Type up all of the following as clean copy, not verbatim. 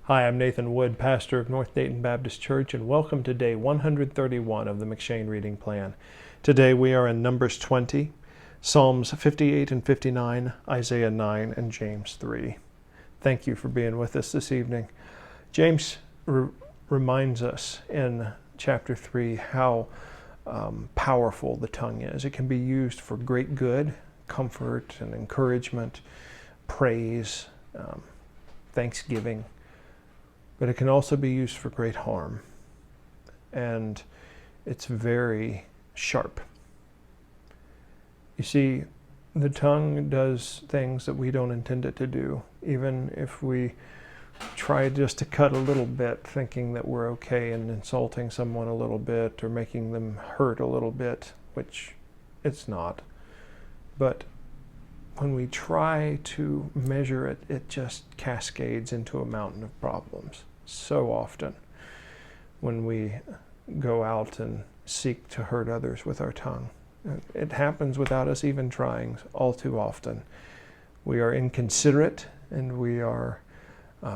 Hi, I'm Nathan Wood, pastor of North Dayton Baptist Church, and welcome to day 131 of the M'Cheyne Reading Plan. Today we are in Numbers 20, Psalms 58 and 59, Isaiah 9, and James 3. Thank you for being with us this evening. James reminds us in chapter 3 how powerful the tongue is. It can be used for great good, comfort and encouragement, praise, thanksgiving. But it can also be used for great harm. And it's very sharp. You see, the tongue does things that we don't intend it to do. Even if we try just to cut a little bit, thinking that we're okay, and insulting someone a little bit or making them hurt a little bit, which it's not. But when we try to measure it, it just cascades into a mountain of problems. So often when we go out and seek to hurt others with our tongue. It happens without us even trying all too often. We are inconsiderate and we are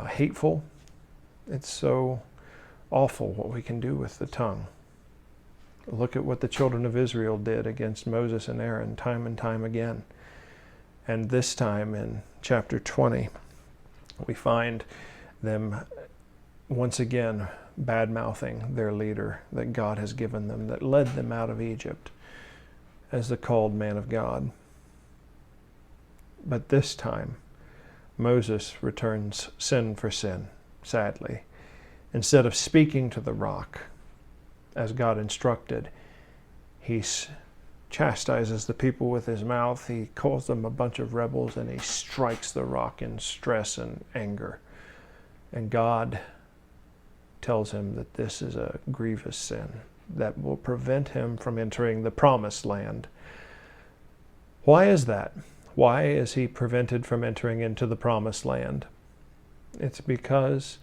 hateful. It's so awful what we can do with the tongue. Look at what the children of Israel did against Moses and Aaron time and time again. And this time in chapter 20, we find them once again bad-mouthing their leader that God has given them, that led them out of Egypt as the called man of God. But this time, Moses returns sin for sin, sadly. Instead of speaking to the rock, as God instructed, he chastises the people with his mouth. He calls them a bunch of rebels, and he strikes the rock in stress and anger. And God tells him that this is a grievous sin that will prevent him from entering the promised land. Why is that? Why is he prevented from entering into the promised land? It's because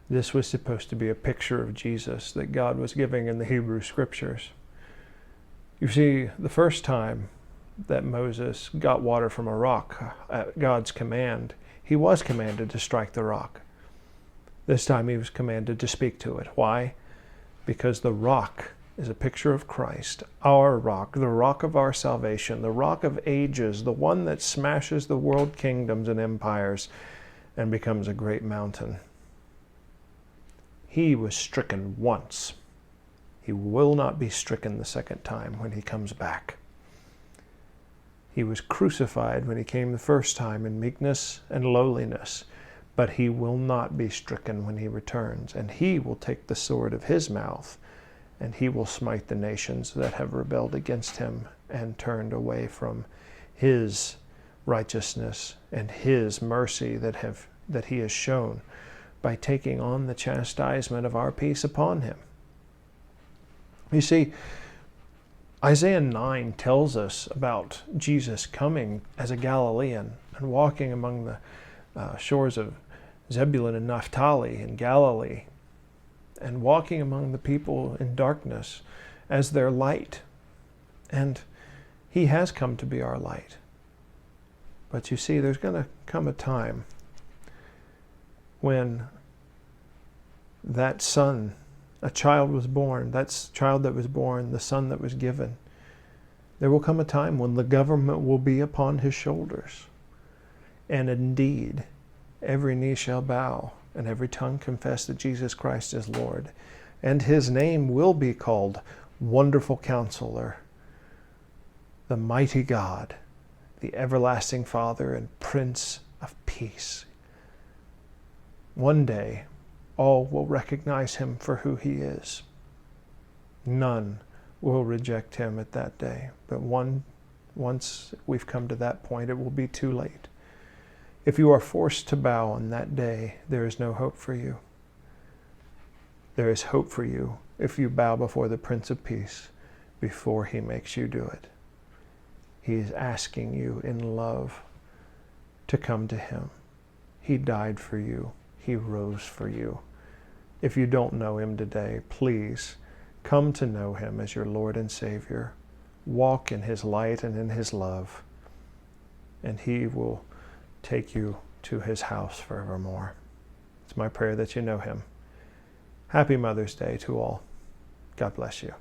this was supposed to be a picture of Jesus that God was giving in the Hebrew Scriptures. You see, the first time that Moses got water from a rock at God's command, he was commanded to strike the rock. This time he was commanded to speak to it. Why? Because the rock is a picture of Christ, our rock, the rock of our salvation, the rock of ages, the one that smashes the world kingdoms and empires and becomes a great mountain. He was stricken once. He will not be stricken the second time when he comes back. He was crucified when he came the first time in meekness and lowliness, but he will not be stricken when he returns. And he will take the sword of his mouth, and he will smite the nations that have rebelled against him and turned away from his righteousness and his mercy that he has shown by taking on the chastisement of our peace upon him. You see, Isaiah 9 tells us about Jesus coming as a Galilean and walking among the shores of Zebulun and Naphtali in Galilee, and walking among the people in darkness as their light. And he has come to be our light. But you see, there's going to come a time when that son, a child was born, that child that was born, the son that was given, there will come a time when the government will be upon his shoulders. And indeed, every knee shall bow and every tongue confess that Jesus Christ is Lord. And his name will be called Wonderful Counselor, the Mighty God, the Everlasting Father, and Prince of Peace. One day, all will recognize him for who he is. None will reject him at that day. But once we've come to that point, it will be too late. If you are forced to bow on that day, there is no hope for you. There is hope for you if you bow before the Prince of Peace before he makes you do it. He is asking you in love to come to him. He died for you. He rose for you. If you don't know him today, please come to know him as your Lord and Savior. Walk in his light and in his love, and he will take you to his house forevermore. It's my prayer that you know him. Happy Mother's Day to all. God bless you.